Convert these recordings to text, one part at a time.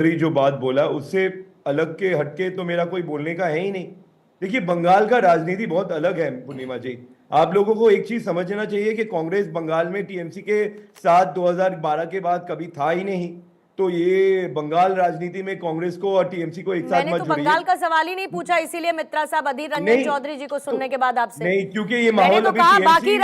जो बात बोला उससे अलग के हटके तो मेरा कोई बोलने का है ही नहीं। देखिए, बंगाल का राजनीति बहुत अलग है पूर्णिमा जी। आप लोगों को एक चीज समझना चाहिए कि कांग्रेस बंगाल में टीएमसी के साथ 2012 के बाद कभी था ही नहीं। तो ये बंगाल राजनीति में कांग्रेस को और टीएमसी को एक साथ मैंने मत तो जोड़िए। बंगाल का सवाल ही नहीं पूछा, इसीलिए मित्रा साहब, अधीर रंजन नहीं चौधरी जी को तो सुनने के बाद आपसे नहीं, क्योंकि ये मैंने माहौल तो अभी कहा टीएमसी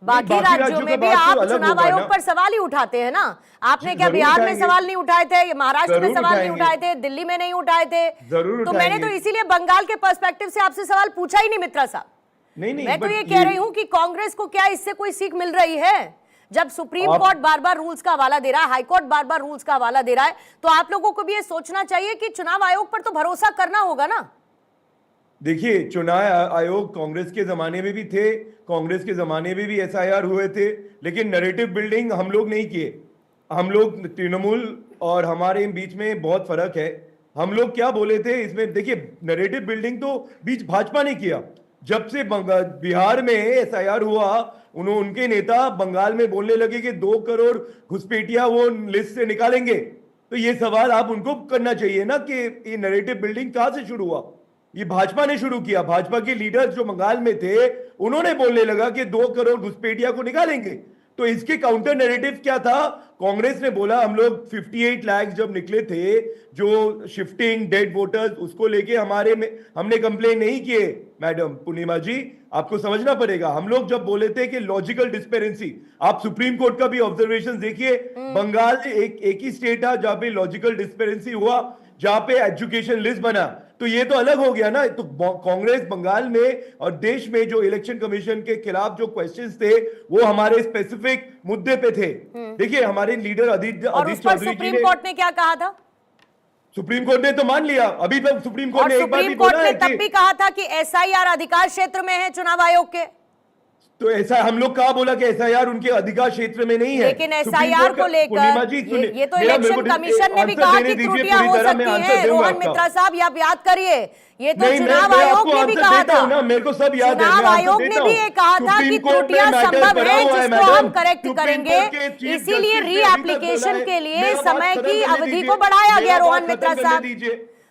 बाकी राज्यों का में भी बात तो आप अलग चुनाव होगा आयोग ना। पर सवाल ही उठाते हैं ना। आपने क्या जरूर बिहार में उठाएंगे, सवाल नहीं उठाए थे, महाराष्ट्र में जरूर सवाल नहीं उठाएंगे, उठाए थे, दिल्ली में नहीं उठाए थे? जरूर तो मैंने तो उठाएंगे। इसीलिए बंगाल के पर्सपेक्टिव से आपसे सवाल पूछा ही नहीं मित्रा साहब। नहीं नहीं, मैं तो ये बट कह रही हूं कि कांग्रेस को क्या इससे कोई सीख मिल रही है? जब सुप्रीम कोर्ट बार बार रूल्स का हवाला दे रहा है, हाई कोर्ट बार बार रूल्स का हवाला दे रहा है, तो आप लोगों को भी ये सोचना चाहिए कि चुनाव आयोग पर तो भरोसा करना होगा ना। देखिए, चुनाव आयोग कांग्रेस के जमाने में भी थे, कांग्रेस के जमाने में भी एसआईआर हुए थे, लेकिन नैरेटिव बिल्डिंग हम लोग नहीं किए। हम लोग तृणमूल और हमारे बीच में बहुत फर्क है। हम लोग क्या बोले थे इसमें, देखिए, नैरेटिव बिल्डिंग तो बीच भाजपा ने किया। जब से बिहार में एसआईआर हुआ, उनके नेता बंगाल में बोलने लगे कि 2 करोड़ घुसपैठिया वो लिस्ट से निकालेंगे। तो ये सवाल आप उनको करना चाहिए ना कि ये नैरेटिव बिल्डिंग कहां से शुरू हुआ। ये भाजपा ने शुरू किया। भाजपा के लीडर्स जो बंगाल में थे, उन्होंने बोलने लगा कि 2 करोड़ घुसपैठिया को निकालेंगे। तो इसके काउंटर नैरेटिव क्या था? कांग्रेस ने बोला हम लोग 58 लाख जब निकले थे, जो शिफ्टिंग डेड वोटर्स, उसको लेके हमारे में हमने कंप्लेन नहीं किए। मैडम पूर्णिमा जी, आपको समझना पड़ेगा। हम लोग जब बोले थे कि लॉजिकल डिस्पेरेंसी, आप सुप्रीम कोर्ट का भी ऑब्जर्वेशन देखिए, बंगाल एक ही स्टेट है जहां पे लॉजिकल डिस्पेरेंसी हुआ, जहां पे एजुकेशन लिस्ट बना। तो ये तो अलग हो गया ना। तो कांग्रेस बंगाल में और देश में जो इलेक्शन कमीशन के खिलाफ जो क्वेश्चंस थे, वो हमारे स्पेसिफिक मुद्दे पे थे। देखिए, हमारे लीडर अधीर चौधरी जी सुप्रीम कोर्ट ने क्या कहा था? सुप्रीम कोर्ट ने तो मान लिया। अभी तक सुप्रीम कोर्ट ने एक बार भी सुप्रीम कोर्ट बोला ने है तब कि भी कहा था कि एसआईआर अधिकार क्षेत्र में है चुनाव आयोग के। तो ऐसा हम लोग कहा बोला कि एसआईआर उनके अधिकार क्षेत्र में नहीं है। लेकिन एसआईआर को पूर्णिमा लेकर जी सुनिए, ये तो इलेक्शन कमिशन ने भी कहा कि त्रुटियां हो सकती हैं। रोहन मित्रा साहब, ये आप याद करिए, ये तो चुनाव आयोग ने भी कहा था। मेरे को सब याद है। चुनाव आयोग ने भी ये कहा था कि त्रुटियां संभव है जिसको हम करेक्ट करेंगे, इसीलिए री एप्लीकेशन के लिए समय की अवधि को बढ़ाया गया। रोहन मित्रा साहब,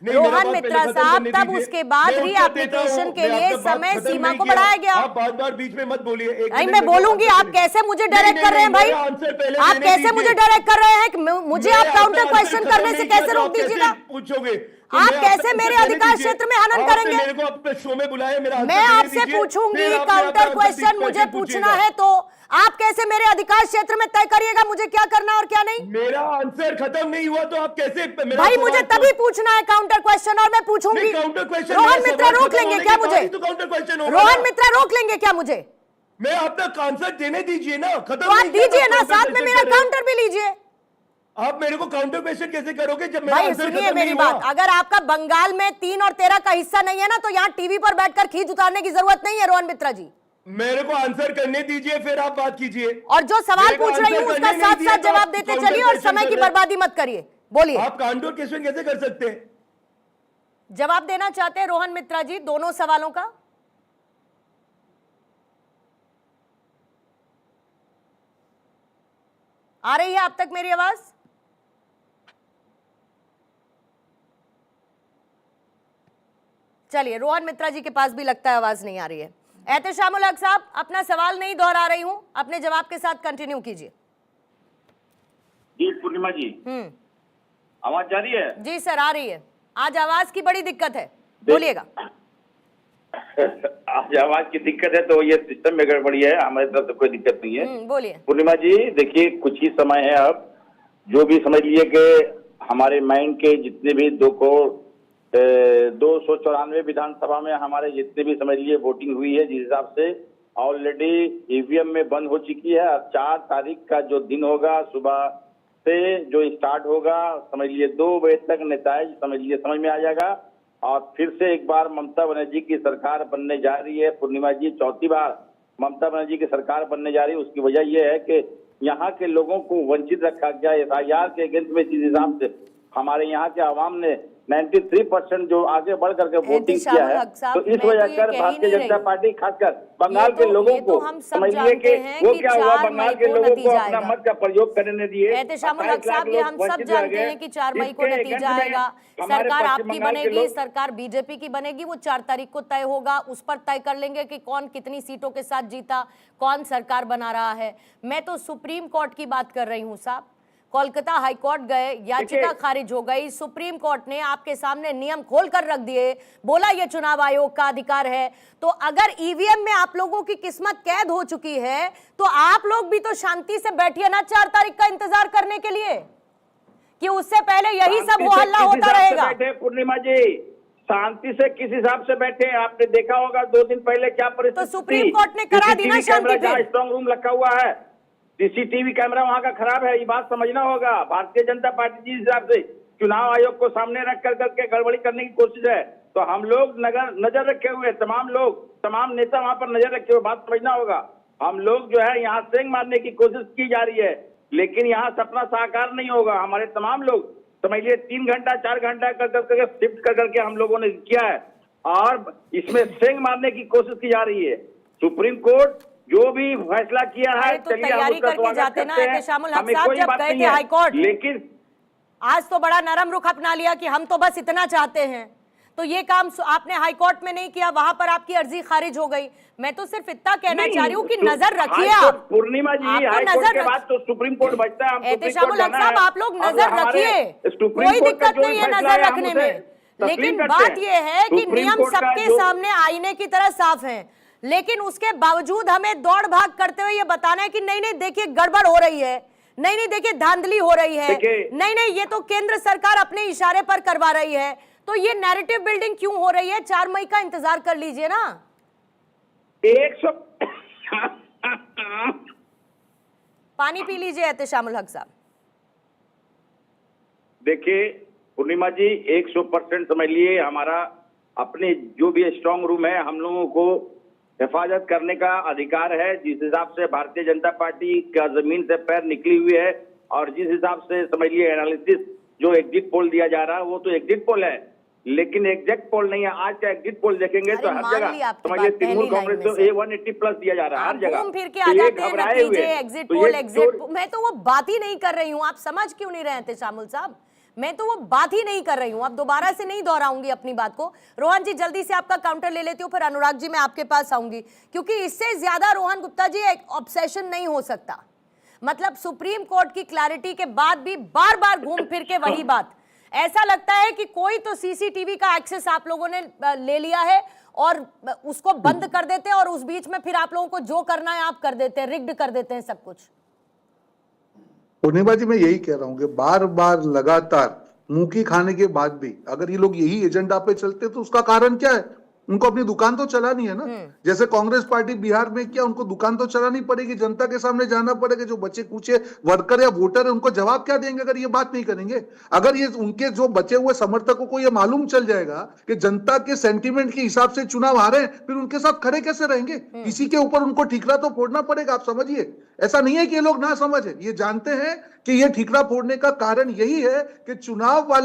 रोहन मित्रा साहब, तब उसके बाद री एप्लीकेशन के लिए समय सीमा को बढ़ाया गया। आप बार-बार बीच में मत बोलिए। नहीं, मैं बोलूंगी। आप कैसे मुझे डायरेक्ट कर रहे हैं भाई? आप कैसे मुझे डायरेक्ट कर रहे हैं? मुझे आप काउंटर क्वेश्चन करने से कैसे रोक दीजिएगा? पूछोगे आप कैसे मेरे अधिकार क्षेत्र में हनन करेंगे? मेरे को अपने शो में बुलाया, मैं आपसे पूछूंगी काउंटर क्वेश्चन, मुझे पूछना है तो आप कैसे मेरे अधिकार क्षेत्र में तय करिएगा मुझे क्या करना और क्या नहीं? मेरा आंसर खत्म नहीं हुआ तो आप कैसे भाई, मुझे तभी पूछना है काउंटर क्वेश्चन और मैं पूछूंगी। काउंटर क्वेश्चन रोहन मित्रा रोक लेंगे क्या मुझे? तो काउंटर क्वेश्चन होगा। रोहन मित्रा रोक लेंगे क्या मुझे? मैं अपना आंसर देने दीजिए ना। खत्म तो आप दीजिए ना, साथ में मेरा काउंटर भी लीजिए। आप मेरे को काउंटर क्वेश्चन कैसे करोगे जब भाई सुनिए मेरी बात, अगर आपका बंगाल में 3 और 13 का हिस्सा नहीं है ना, तो यहाँ टीवी पर बैठकर खींच उतारने की जरूरत नहीं है। रोहन मित्रा जी, मेरे को आंसर करने दीजिए, फिर आप बात कीजिए। और जो सवाल पूछ रही हूँ उसका साथ साथ जवाब देते चलिए और समय की बर्बादी मत करिए। बोलिए, आप काउंटर क्वेश्चन कैसे कर सकते हैं? जवाब देना चाहते हैं रोहन मित्रा जी दोनों सवालों का? आ रही है अब तक मेरी आवाज? चलिए, रोहन मित्रा जी के पास भी लगता है आवाज नहीं आ रही है। एहतेशामुल हक साहब, अपना सवाल नहीं दोहरा रही हूं, अपने जवाब के साथ कंटिन्यू कीजिए। जी पूर्णिमा जी, आवाज जा रही है? जी सर, आ रही है। आज आवाज की बड़ी दिक्कत है, बोलिएगा। आज आवाज की दिक्कत है तो ये सिस्टम में गड़बड़ी है, हमारी तरफ से कोई दिक्कत नहीं है। बोलिए। पूर्णिमा जी देखिए, कुछ ही समय है, अब जो भी समझ लिए कि हमारे माइंड के जितने भी 294 विधानसभा में हमारे जितने भी समझ लिए वोटिंग हुई है, जिस हिसाब से ऑलरेडी ईवीएम में बंद हो चुकी है। अब 4 तारीख का जो दिन होगा, सुबह से जो स्टार्ट होगा, समझ लिए 2 बजे तक नतीजा समझ लिए समझ में आ जाएगा। और फिर से एक बार ममता बनर्जी की सरकार बनने जा रही है। पूर्णिमा जी, 4थी बार ममता बनर्जी की सरकार बनने जा रही है। उसकी वजह यह है कि यहाँ के लोगों को वंचित रखा गया एसआईआर के अगेंस्ट में, जिस हिसाब से हमारे यहाँ के आवाम ने 93% जो आगे बढ़ करके वोटिंग किया है, तो इस वजह कर भारतीय जनता पार्टी खासकर बंगाल के लोगों को समझ लिए कि वो क्या हुआ, बंगाल के लोगों को अपना मत का प्रयोग करने दिए। एहतेशामुल हक साहब, ये हम सब जानते हैं कि 4 मई को नतीजा आएगा, सरकार आपकी बनेगी, सरकार बीजेपी की बनेगी, वो 4 तारीख को तय होगा, उस पर तय कर लेंगे कि कौन कितनी सीटों के साथ जीता, कौन सरकार बना रहा है। मैं तो सुप्रीम कोर्ट की बात कर रही हूँ साहब। कोलकाता हाई कोर्ट गए, याचिका खारिज हो गई, सुप्रीम कोर्ट ने आपके सामने नियम खोल कर रख दिए, बोला ये चुनाव आयोग का अधिकार है। तो अगर ईवीएम में आप लोगों की किस्मत कैद हो चुकी है तो आप लोग भी तो शांति से बैठिए ना 4 तारीख का इंतजार करने के लिए, कि उससे पहले यही सब हो हल्ला होता रहेगा। पूर्णिमा जी, शांति से किस हिसाब से बैठे? आपने देखा होगा 2 दिन पहले क्या परिस्थिति, तो सुप्रीम कोर्ट ने करा दी ना शांति पे। स्ट्रांग रूम रखा हुआ है, सीसीटीवी कैमरा वहां का खराब है, ये बात समझना होगा। भारतीय जनता पार्टी जिस हिसाब से चुनाव आयोग को सामने रख करके गड़बड़ी करने की कोशिश है, तो हम लोग नजर रखे हुए, तमाम लोग, तमाम नेता वहां पर नजर रखे हुए, बात समझना होगा। हम लोग जो है यहाँ सेंग मारने की कोशिश की जा रही है, लेकिन यहाँ सपना साकार नहीं होगा। हमारे तमाम लोग समझ लिए 3 घंटा 4 घंटा करके शिफ्ट कर करके हम लोगों ने किया है, और इसमें सेंग मारने की कोशिश की जा रही है। सुप्रीम कोर्ट जो भी फैसला किया है, तो तैयारी करके जाते ना एहतेशामुल हक साहब, जब गए थे हाई कोर्ट, लेकिन आज तो बड़ा नरम रुख अपना लिया कि हम तो बस इतना चाहते हैं। तो ये काम आपने हाई कोर्ट में नहीं किया, वहां पर आपकी अर्जी खारिज हो गई। मैं तो सिर्फ इतना कहना चाह रही हूँ कि नजर रखिए आप। पूर्णिमा जी, हाई कोर्ट के बाद तो सुप्रीम कोर्ट बचता है। एहतेशामुल हक साहब, आप लोग नजर रखिए, कोई दिक्कत नहीं है नजर रखने में, लेकिन बात यह है कि नियम सबके सामने आईने की तरह साफ है, लेकिन उसके बावजूद हमें दौड़ भाग करते हुए ये बताना है कि नहीं नहीं देखिए गड़बड़ हो रही है, नहीं नहीं देखिए धांधली हो रही है, नहीं नहीं ये तो केंद्र सरकार अपने इशारे पर करवा रही है। तो ये नैरेटिव बिल्डिंग क्यों हो रही है? 4 मई का इंतजार कर लीजिए ना। 100 पानी पी लीजिए एहतेशामुल हक साहब। देखिए पूर्णिमा जी, 100% समझ लिए, हमारा अपने जो भी स्ट्रांग रूम है, हम लोगों को हिफाजत करने का अधिकार है। जिस हिसाब से भारतीय जनता पार्टी का जमीन से पैर निकली हुई है, और जिस हिसाब से समझ लिए एनालिसिस जो एग्जिट पोल दिया जा रहा है, वो तो एग्जिट पोल है, लेकिन एग्जैक्ट पोल नहीं है। आज का एग्जिट पोल देखेंगे तो हर जगह समझिए तृणमूल कांग्रेस तो A180+ दिया जा रहा है हर जगह। घूम फिर के आ जाते हैं नतीजे, एग्जिट पोल एग्जिट। मैं तो वो बात ही नहीं कर रही हूँ, आप समझ क्यों नहीं रहे थे शामुल साहब? मैं तो वो बात ही नहीं कर रही हूं। अब दोबारा से नहीं दोहराऊंगी अपनी बात को। रोहन जी जल्दी से आपका काउंटर ले लेती हूँ, फिर अनुराग जी मैं आपके पास आऊंगी, क्योंकि इससे ज्यादा रोहन गुप्ता जी एक ऑब्सेशन नहीं हो सकता। मतलब सुप्रीम कोर्ट की क्लैरिटी के बाद भी बार बार घूम फिर के वही बात। ऐसा लगता है कि कोई तो सीसीटीवी का एक्सेस आप लोगों ने ले लिया है और उसको बंद कर देते हैं, और उस बीच में फिर आप लोगों को जो करना है आप कर देते हैं, रिग्ड कर देते हैं सब कुछ। पूर्णिमा जी, मैं यही कह रहा हूं कि बार बार लगातार मुंह की खाने के बाद भी अगर ये लोग यही एजेंडा पे चलते तो उसका कारण क्या है? उनको अपनी दुकान तो चलानी है ना। जैसे कांग्रेस पार्टी बिहार में किया, उनको दुकान तो चलानी पड़ेगी, जनता के सामने जाना पड़ेगा। जो बचे कुचे वर्कर या वोटर है उनको जवाब क्या देंगे अगर ये बात नहीं करेंगे? अगर ये उनके जो बचे हुए समर्थकों को ये मालूम चल जाएगा कि जनता के सेंटीमेंट के हिसाब से चुनाव हारे, फिर उनके साथ खड़े कैसे रहेंगे? इसी के ऊपर उनको ठीकरा तो फोड़ना पड़ेगा। आप समझिए, ऐसा नहीं है कि ये लोग ना समझे, ये जानते हैं कि ये ठीकरा फोड़ने का कारण यही है कि चुनाव वाले